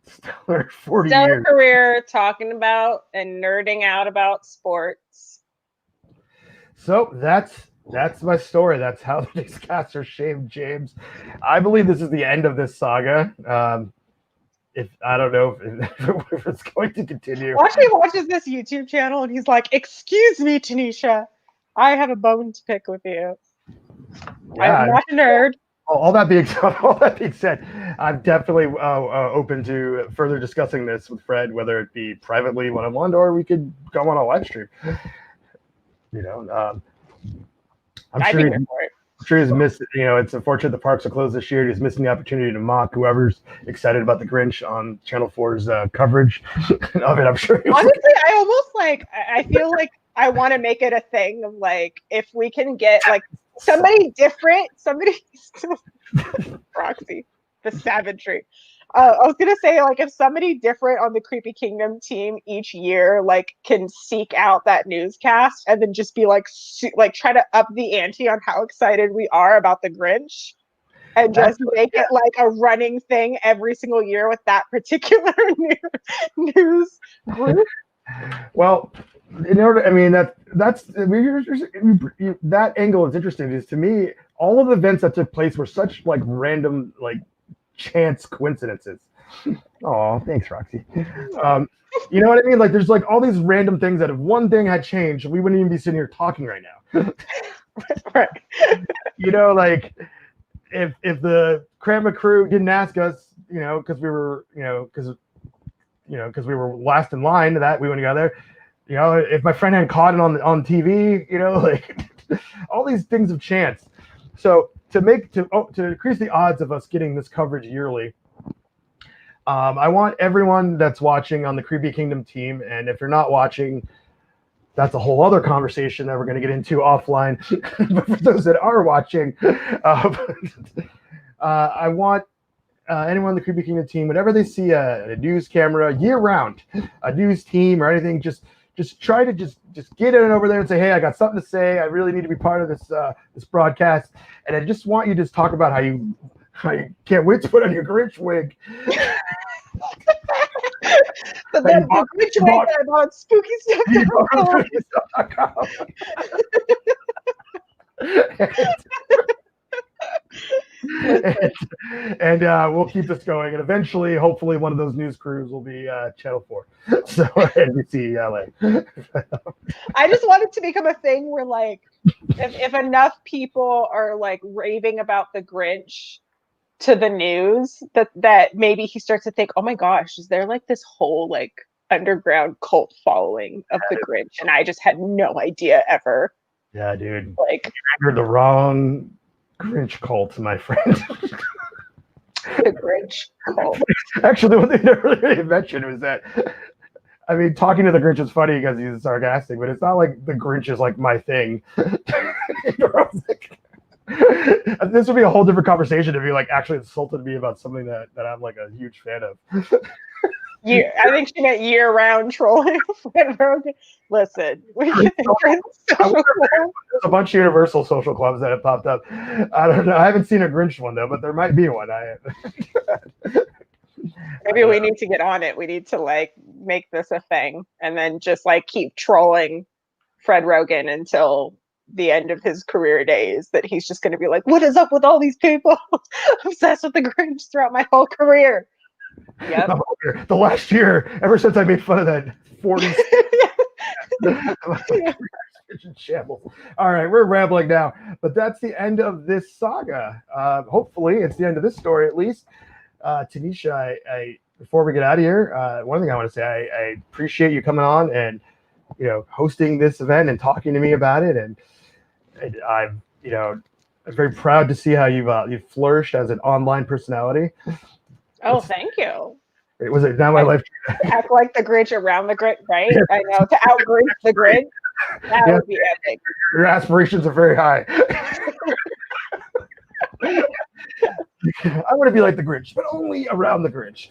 40 years. Career talking about and nerding out about sports. So that's my story. That's how the Newscaster shamed James. I believe this is the end of this saga. If I don't know if it's going to continue. He watches this YouTube channel and he's like, "Excuse me, Tanisha, I have a bone to pick with you. Yeah, I'm not a nerd." All that being said, I'm definitely open to further discussing this with Fred, whether it be privately one-on-one or we could go on a live stream. I'm sure he's missed. It's unfortunate the parks are closed this year. He's missing the opportunity to mock whoever's excited about the Grinch on Channel 4's coverage of it. I'm sure. Honestly, I feel like I want to make it a thing of if we can get somebody different, Roxy, the savagery. I was gonna say if somebody different on the Creepy Kingdom team each year can seek out that newscast and then just be try to up the ante on how excited we are about the Grinch and just make it a running thing every single year with that particular news group. Well, that angle is interesting. Because to me, all of the events that took place were such random chance coincidences. Oh, thanks, Roxy. You know what I mean? There's all these random things that if one thing had changed, we wouldn't even be sitting here talking right now. Right. If the Cranma crew didn't ask us, because we were, because we were last in line to that, we wouldn't go there. If my friend hadn't caught it on TV, all these things of chance. So to increase the odds of us getting this coverage yearly, I want everyone that's watching on the Creepy Kingdom team, and if you're not watching, that's a whole other conversation that we're going to get into offline. But for those that are watching, I want anyone on the Creepy Kingdom team, whenever they see a news camera year round, a news team or anything, just try to just get in over there and say, hey, I got something to say. I really need to be part of this broadcast. And I just want you to just talk about how you can't wait to put on your Grinch wig. The Grinch wig that about spooky stuff. And we'll keep this going, and eventually, hopefully, one of those news crews will be Channel 4. So NBC LA. I just want it to become a thing where, if enough people are raving about the Grinch to the news, that maybe he starts to think, oh my gosh, is there this whole underground cult following of the Grinch, and I just had no idea ever. Yeah, dude. You entered the wrong Grinch cult, my friend. The Grinch cult. Actually, one thing that really mentioned was that, I mean, talking to the Grinch is funny because he's sarcastic, but it's not like the Grinch is like my thing. This would be a whole different conversation if you like actually insulted me about something that I'm like a huge fan of. I think she meant year-round trolling. Fred Roggin. Listen, there's a bunch of Universal social clubs that have popped up. I don't know. I haven't seen a Grinch one though, but there might be one. Maybe we need to get on it. We need to like make this a thing, and then just like keep trolling Fred Roggin until the end of his career days. That he's just going to be like, "What is up with all these people obsessed with the Grinch throughout my whole career?" Yep. The last year, ever since I made fun of that 40 shambles. All right, we're rambling now, but that's the end of this saga. Hopefully, it's the end of this story at least. Tanisha, I before we get out of here, one thing I want to say, I appreciate you coming on and hosting this event and talking to me about it, and I'm I'm very proud to see how you've flourished as an online personality. Oh, thank you. Was it now my life? Act like the Grinch around the Grinch, right? I know, to out Grinch the Grinch. That would be epic. Your aspirations are very high. I want to be like the Grinch, but only around the Grinch,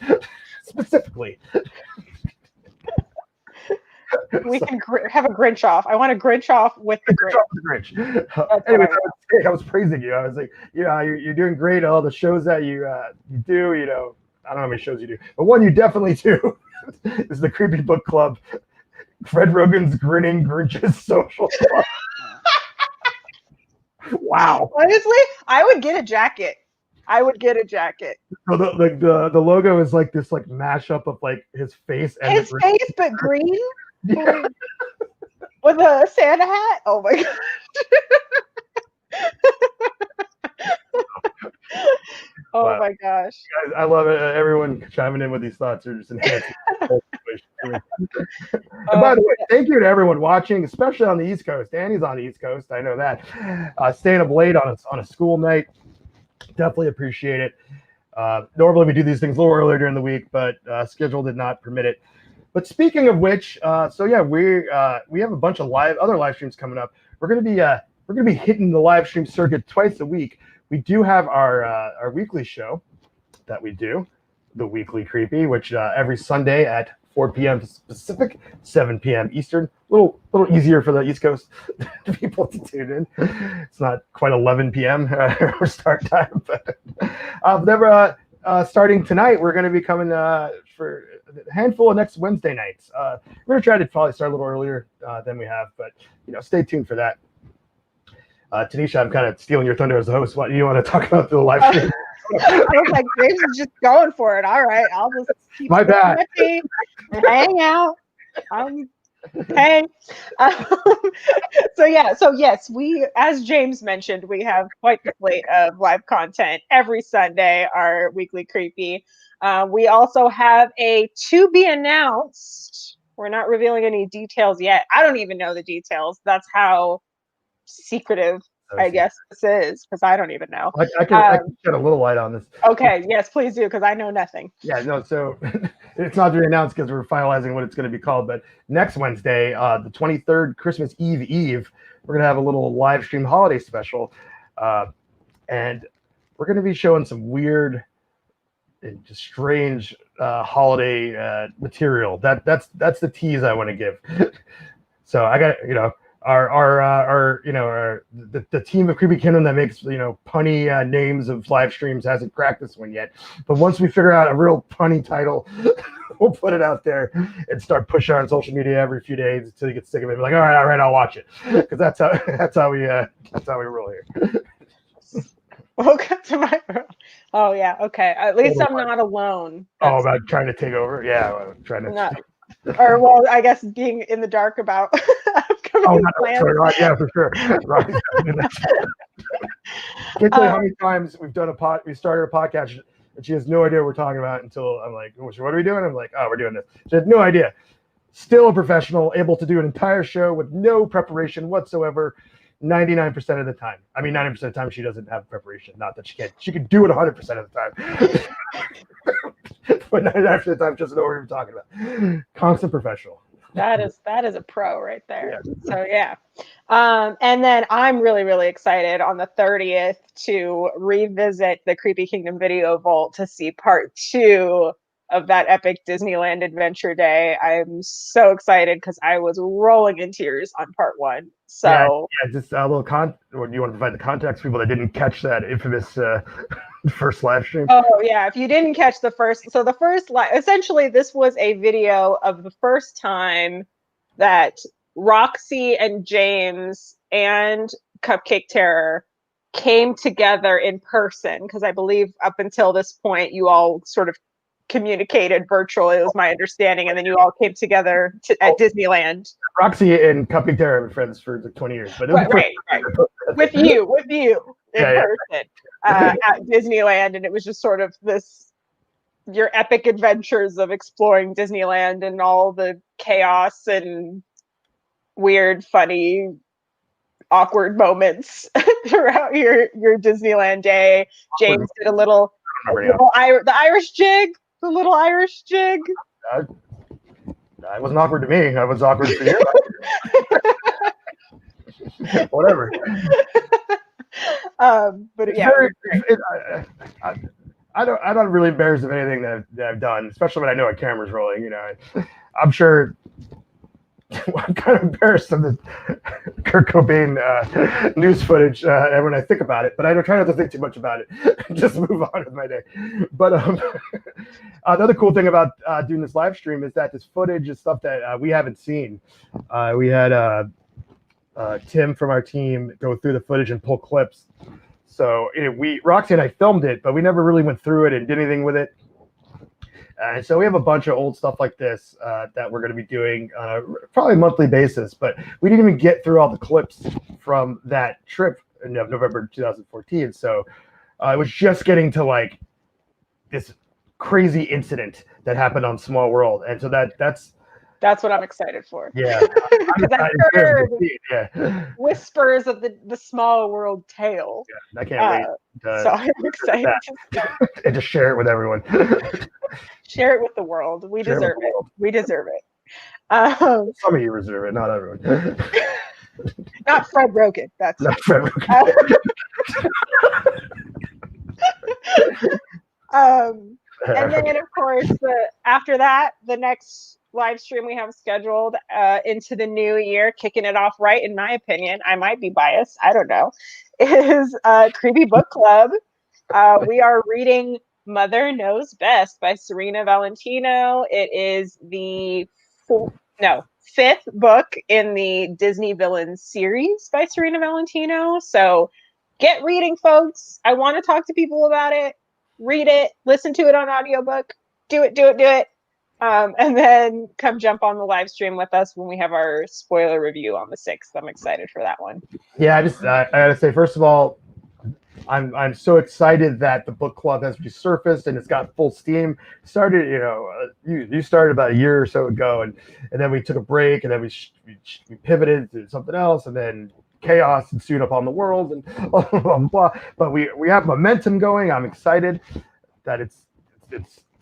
specifically. We can have a Grinch off. I want a Grinch off with the Grinch. Anyway, I was praising you. I was like, you're doing great. All the shows that you do, I don't know how many shows you do, but one you definitely do is the Creepy Book Club, Fred Roggins Grinning Grinch's Social Club. Wow. Honestly, I would get a jacket. So the logo is like this like mashup of like his face and his face, but green. Yeah. With a Santa hat. Oh my god. Oh wow. My gosh. Guys, I love it. Everyone chiming in with these thoughts are just enhancing. And by the way, thank you to everyone watching, especially on the East Coast. Danny's on the East Coast. I know that. Staying up late on a school night. Definitely appreciate it. Normally we do these things a little earlier during the week, but schedule did not permit it. But speaking of which, we have a bunch of other live streams coming up. We're gonna be hitting the live stream circuit twice a week. We do have our weekly show that we do, the Weekly Creepy, which every Sunday at 4 p.m. Pacific, 7 p.m. Eastern. A little easier for the East Coast people to tune in. It's not quite 11 p.m. Our start time. But starting tonight, we're going to be coming for a handful of next Wednesday nights. We're going to try to probably start a little earlier than we have, but stay tuned for that. Tanisha, I'm kind of stealing your thunder as the host. What do you want to talk about the live stream? I was like, James is just going for it. All right, I'll just keep my bad. Hang out. Hey. So yes, we, as James mentioned, we have quite the slate of live content every Sunday. Our Weekly Creepy. We also have a to be announced. We're not revealing any details yet. I don't even know the details. That's how secretive I guess this is, because I don't even know. I can shed a little light on this. Okay, yes, please do, because I know nothing. Yeah, no, so it's not really announced because we're finalizing what it's going to be called, but next Wednesday, the 23rd, Christmas Eve, we're going to have a little live stream holiday special, and we're going to be showing some weird and just strange holiday material. That's the tease I want to give. So I got, the team of Creepy Kingdom that makes punny names of live streams hasn't cracked this one yet. But once we figure out a real punny title, we'll put it out there and start pushing on social media every few days until you get sick of it. Be like, all right, I'll watch it, because that's how we roll here. Welcome to my room. Oh yeah, okay. At least I'm not alone. About trying to take over? Yeah, trying to. No. Or well, I guess being in the dark about upcoming plans. Right, yeah, for sure. Right. Can't tell you how many times we started a podcast and she has no idea what we're talking about until I'm like, what are we doing? I'm like, oh, we're doing this. She had no idea. Still a professional, able to do an entire show with no preparation whatsoever. 99% of the time. I mean, 90% of the time she doesn't have preparation. Not that she can't. She can do it 100% of the time. But 99% of the time, she doesn't know what we're talking about. Constant professional. That is a pro right there. Yeah. So yeah. And then I'm really, really excited on the 30th to revisit the Creepy Kingdom Video Vault to see part 2 of that epic Disneyland Adventure Day. I'm so excited because I was rolling in tears on part 1. So yeah, just a little or do you want to provide the context for people that didn't catch that infamous first live stream? Oh yeah, if you didn't catch the first, essentially this was a video of the first time that Roxy and James and Cupcake Terror came together in person, because I believe up until this point you all sort of communicated virtually, it was my understanding, and then you all came together at Disneyland. Roxy and Cupcake Terror have been friends for like 20 years, but right. with you in person at Disneyland, and it was just sort of your epic adventures of exploring Disneyland and all the chaos and weird, funny, awkward moments throughout your Disneyland day. James did the Irish jig. The little Irish jig. It wasn't awkward to me. I was awkward for you. Whatever. But yeah, I'm not really embarrassed of anything that I've done, especially when I know a camera's rolling. You know, I'm sure. I'm kind of embarrassed of the Kurt Cobain news footage when I think about it, but I don't try not to think too much about it. Just move on with my day. But another cool thing about doing this live stream is that this footage is stuff that we haven't seen. We had Tim from our team go through the footage and pull clips. So Roxy and I filmed it, but we never really went through it and did anything with it. And so we have a bunch of old stuff like this that we're going to be doing on a probably monthly basis, but we didn't even get through all the clips from that trip in November 2014. So it was just getting to like this crazy incident that happened on Small World. And so that's what I'm excited for. Yeah. I heard whispers of the Small World tale. Yeah, I can't wait. So I'm excited. And just share it with everyone. Share it with the world. We deserve it. We deserve it. Some of you reserve it, not everyone. Not Fred Roggin. That's not Fred Roggin. And then, of course, after that, the next live stream we have scheduled into the new year, kicking it off right, in my opinion, I might be biased, I don't know, is Creepy Book Club. We are reading Mother Knows Best by Serena Valentino. It is the fifth book in the Disney Villains series by Serena Valentino. So get reading, folks. I want to talk to people about it. Read it, listen to it on audiobook. Do it. And then come jump on the live stream with us when we have our spoiler review on the 6th. I'm excited for that one. Yeah, I gotta say, first of all, I'm so excited that the book club has resurfaced and it's got full steam. Started, you started about a year or so ago, and then we took a break, and then we pivoted to something else, and then chaos ensued upon the world, and blah, blah, blah. But we have momentum going. I'm excited that it's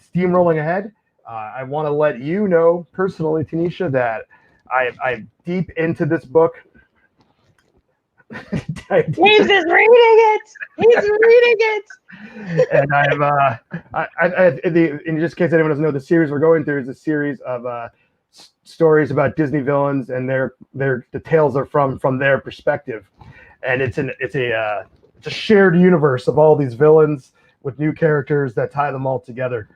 steamrolling ahead. I want to let you know personally, Tanisha, that I'm deep into this book. James is reading it. He's reading it. And in just case anyone doesn't know, the series we're going through is a series of stories about Disney villains, and the tales are from their perspective, and it's a shared universe of all these villains with new characters that tie them all together.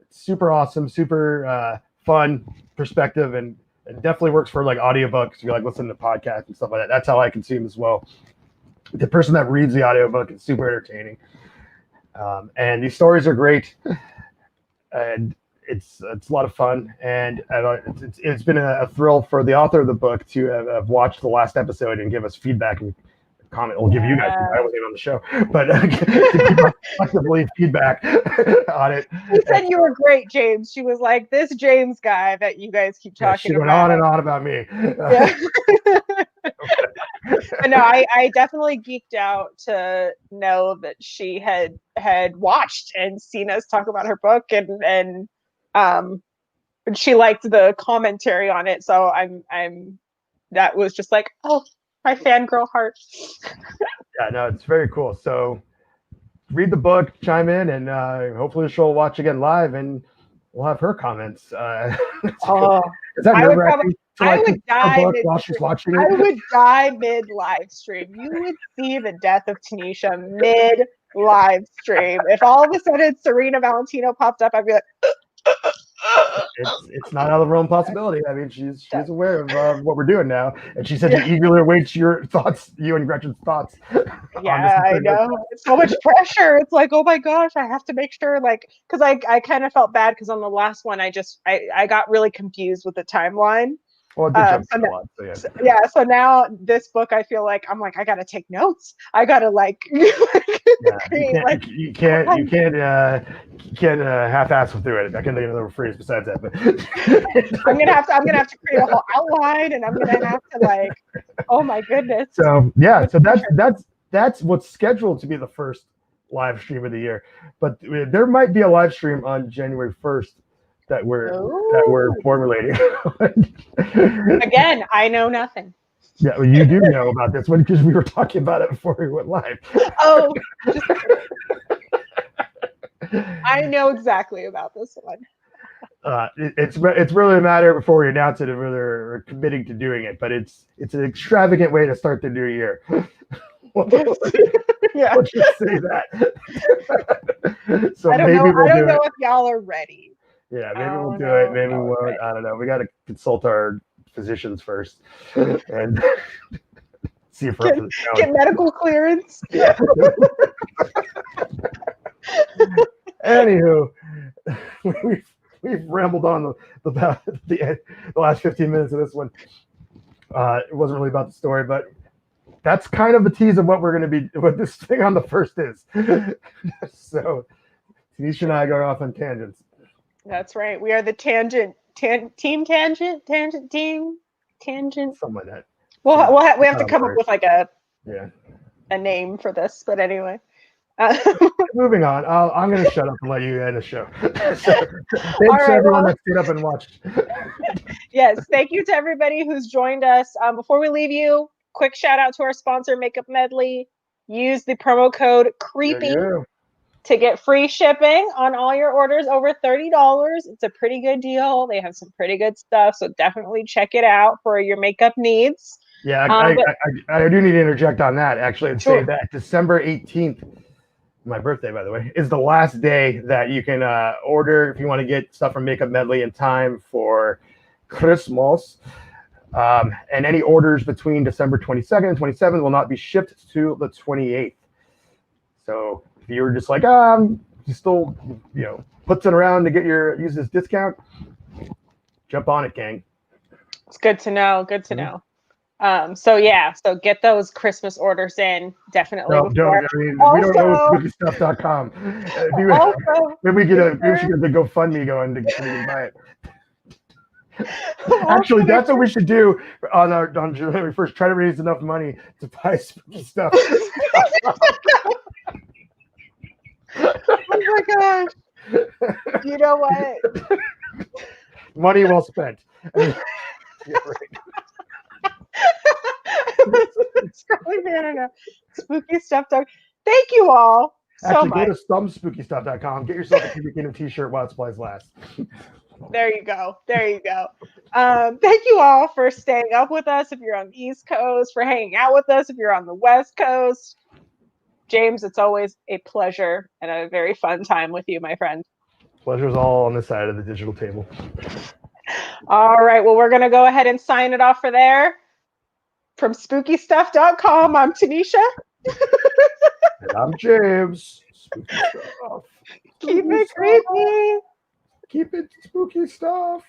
It's super awesome, super fun perspective, and it definitely works for like audiobooks. You like listen to podcasts and stuff like that. That's how I consume as well. The person that reads the audiobook is super entertaining. And these stories are great. And it's a lot of fun. And it's been a thrill for the author of the book to have watched the last episode and give us feedback and comment. We'll give you guys feedback. I wasn't even on the show, but to give us collectively feedback on it. She said you were great, James. She was like, this James guy that you guys keep talking about. She went on and on about me. Yeah. But no, I definitely geeked out to know that she had watched and seen us talk about her book, and she liked the commentary on it. So I'm that was just like, oh, my fangirl heart. Yeah, no, it's very cool. So read the book, chime in, and hopefully she'll watch again live, and we'll have her comments. Oh, is that nerve-wracking? I would die while she's watching it. I would die mid live stream. You would see the death of Tanisha mid live stream. If all of a sudden Serena Valentino popped up, I'd be like, it's not out of the realm possibility. I mean, she's aware of what we're doing now, and she said she eagerly awaits your thoughts, you and Gretchen's thoughts. Yeah, I know. It's so much pressure. It's like, oh my gosh, I have to make sure, like, because I kind of felt bad because on the last one, I got really confused with the timeline. Well, it did jump a lot. So yeah. So now this book, I feel like I'm like, I gotta take notes. I gotta like, you can't half-ass through it. I can't think of another phrase besides that. But I'm gonna have to create a whole outline, and I'm gonna have to like, oh my goodness. So yeah, so that's what's scheduled to be the first live stream of the year. But there might be a live stream on January 1st. That we're formulating. Again, I know nothing. Yeah, well, you do know about this one because we were talking about it before we went live. Oh, I know exactly about this one. It's really a matter before we announce it of whether we're committing to doing it, but it's an extravagant way to start the new year. Yeah, we'll just say that. So I don't know if y'all are ready. Yeah, maybe we'll do it. Maybe we won't. I don't know. We got to consult our physicians first and see if we're get medical clearance. Yeah. Anywho, we've rambled on the last 15 minutes of this one. It wasn't really about the story, but that's kind of a tease of what we're going to be, what this thing on the first is. So Tanisha and I go off on tangents. That's right. We are the team, something like that. Well, we have to come up with like a name for this, but anyway. Moving on. I'm going to shut up and let you end the show. Thanks to everyone that stayed up and watched. Yes, thank you to everybody who's joined us. Before we leave you, quick shout out to our sponsor, Makeup Medley. Use the promo code CREEPY to get free shipping on all your orders over $30. It's a pretty good deal. They have some pretty good stuff, so definitely check it out for your makeup needs. Yeah, I do need to interject on that, actually, and say that December 18th, my birthday, by the way, is the last day that you can order if you want to get stuff from Makeup Medley in time for Christmas. And any orders between December 22nd and 27th will not be shipped to the 28th. So if you were just like, you still, putzing around to use this discount, jump on it, gang. It's good to know. Good to know. So get those Christmas orders in definitely. No, we don't know spookystuff.com. Maybe we should get the GoFundMe going to buy it. Actually, that's what we should do on January 1st. Try to raise enough money to buy spooky stuff. Oh my gosh! You know what? Money well spent. Yeah, Scrolling down spooky stuff. Thank you all so much. Go to spookystuff.com. Get yourself a Creepy Kingdom t-shirt while supplies last. There you go. Thank you all for staying up with us if you're on the East Coast, for hanging out with us if you're on the West Coast. James, it's always a pleasure and a very fun time with you, my friend. Pleasure's all on this side of the digital table. All right. Well, we're going to go ahead and sign it off for there. From spookystuff.com, I'm Tanisha. And I'm James. Spooky stuff. Keep it creepy. Keep it spooky stuff.